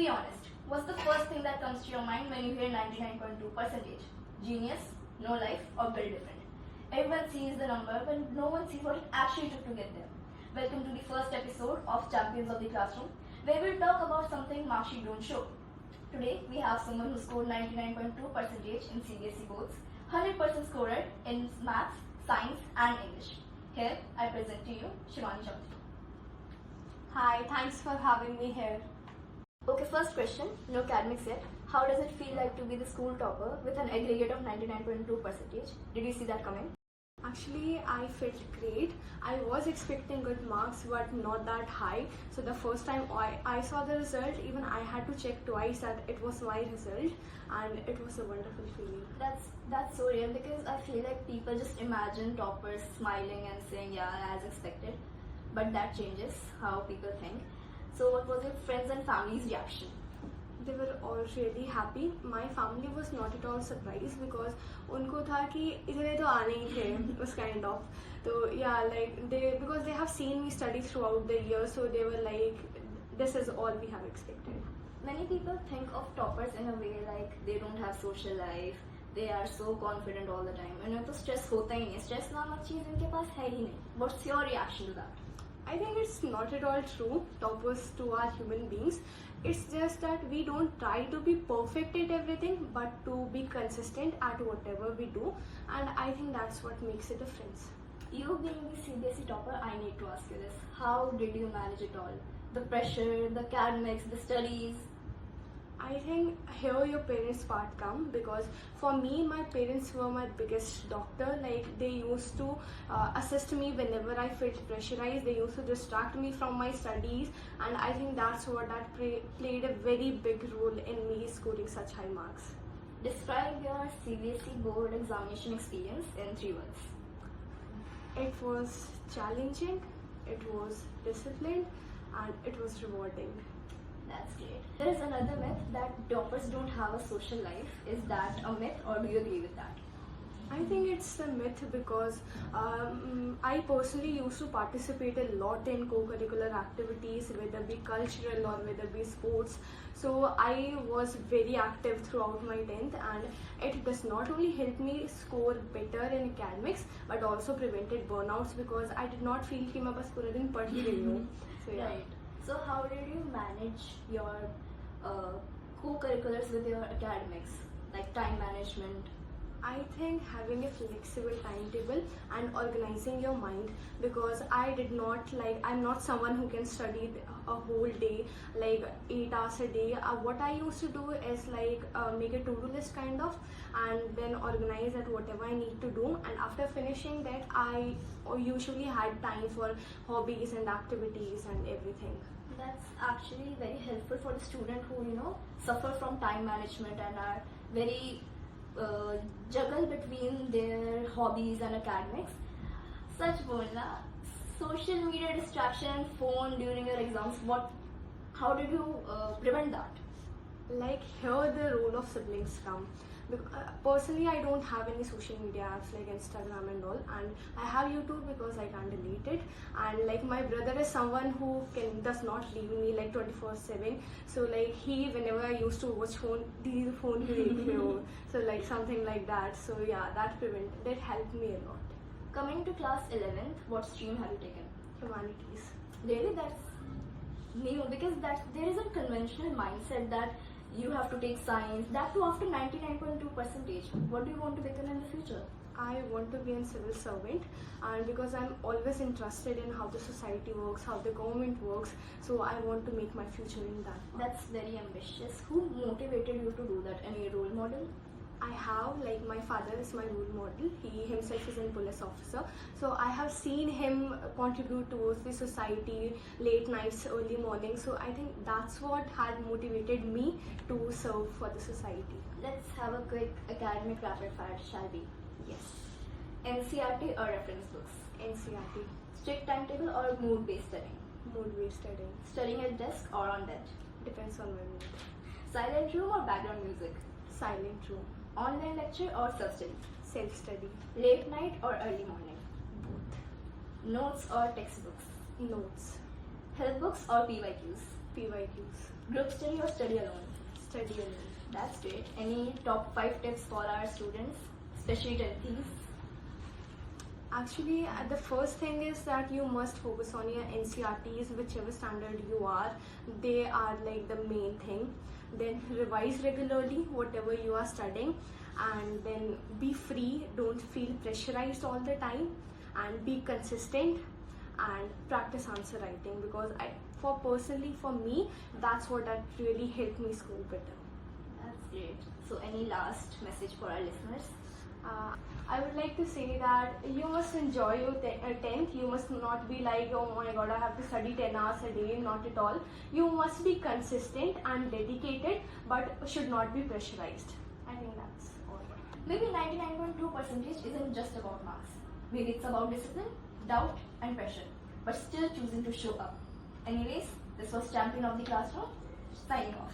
Be honest, what's the first thing that comes to your mind when you hear 99.2%? Genius, no life, or build different? Everyone sees the number, but no one sees what it actually took to get there. Welcome to the first episode of Champions of the Classroom, where we'll talk about something mark sheet don't show. Today, we have someone who scored 99.2% in CBSE boards, 100% scorer in maths, science, and English. Here, I present to you Shivani Choudhary. Hi, thanks for having me here. Okay, first question, no academics yet. How does it feel like to be the school topper with an aggregate of 99.2%? Did you see that coming? Actually, I felt great. I was expecting good marks, but not that high. So the first time I saw the result, even I had to check twice that it was my result, and it was a wonderful feeling. That's so real, because I feel like people just imagine toppers smiling and saying yeah as expected, but that changes how people think. So what was your friends and family's reaction? They were all really happy. My family was not at all surprised because उनको था कि इतने तो आने ही थे, was kind of. So yeah, like because they have seen me study throughout the year, so they were like, this is all we have expected. Many people think of toppers in a way like they don't have social life, they are so confident all the time. उन्हें तो stress होता ही नहीं, stress नामक चीज़ इनके पास है ही नहीं. What's your reaction to that? I think it's not at all true. Toppers too are human beings. It's just that we don't try to be perfect at everything, but to be consistent at whatever we do, and I think that's what makes a difference. You being the CBSE topper, I need to ask you this. How did you manage it all? The pressure, the academics, the studies? I think here your parents part come, because for me, my parents were my biggest doctor. Like they used to assist me whenever I felt pressurized. They used to distract me from my studies, and I think that's what played a very big role in me scoring such high marks. Describe your CBSE board examination experience in 3 words. It was challenging, it was disciplined, and it was rewarding. That's great. There is another myth that toppers don't have a social life. Is that a myth, or do you agree with that? I think it's a myth because I personally used to participate a lot in co-curricular activities, whether be cultural or whether be sports. So I was very active throughout my 10th, and it does not only help me score better in academics but also prevented burnouts, because I did not feel कि मैं बस पूरा दिन पढ़ ही रही हूँ. So yeah. Right. So how did you manage your co-curriculars with your academics, like time management? I think having a flexible timetable and organizing your mind, because I'm not someone who can study a whole day, like 8 hours a day. What I used to do is make a to-do list kind of, and then organize at whatever I need to do, and after finishing that I usually had time for hobbies and activities and everything. That's actually very helpful for the student who suffer from time management and are very juggle between their hobbies and academics. Such bolna, social media distraction, phone during your exams. How did you prevent that? Like here the role of siblings come. Personally, I don't have any social media apps like Instagram and all, and I have YouTube because I can't delete it. And like my brother is someone who does not leave me like 24/7. So like whenever I used to watch phone so like something like that. So yeah, that helped me a lot. Coming to class 11th, what stream have you taken? Humanities. Really, that's new, because there is a conventional mindset that you have to take science, that too after 99.2%. What do you want to become in the future? I want to be a civil servant, and because I'm always interested in how the society works, how the government works, so I want to make my future in that. That's very ambitious. Who motivated you to do that? Any role model? I have, like my father is my role model. He himself is a police officer. So I have seen him contribute towards the society, late nights, early mornings. So I think that's what had motivated me to serve for the society. Let's have a quick academic rapid fire, shall we? Yes. NCRT or reference books? NCRT. Strict timetable or mood-based studying? Mood-based studying. Studying at desk or on bed? Depends on my mood. Silent room or background music? Silent room. Online lecture or self-study? Self-study. Late night or early morning? Both. Notes or textbooks? Notes. Help books or PYQs? PYQs. Group study or study alone? Study alone. That's great. Any top 5 tips for our students, especially 10th? Actually, the first thing is that you must focus on your NCRTs, whichever standard you are. They are like the main thing. Then revise regularly whatever you are studying, and then be free. Don't feel pressurized all the time, and be consistent and practice answer writing, because for me, that's what that really helped me score better. That's great. So any last message for our listeners? I would like to say that you must enjoy your 10th. You must not be like, oh my god, I have to study 10 hours a day. Not at all. You must be consistent and dedicated, but should not be pressurized. I think that's all. Maybe 99.2% isn't just about marks. Maybe it's about discipline, doubt, and pressure, but still choosing to show up. Anyways, this was Champion of the Classroom, signing off.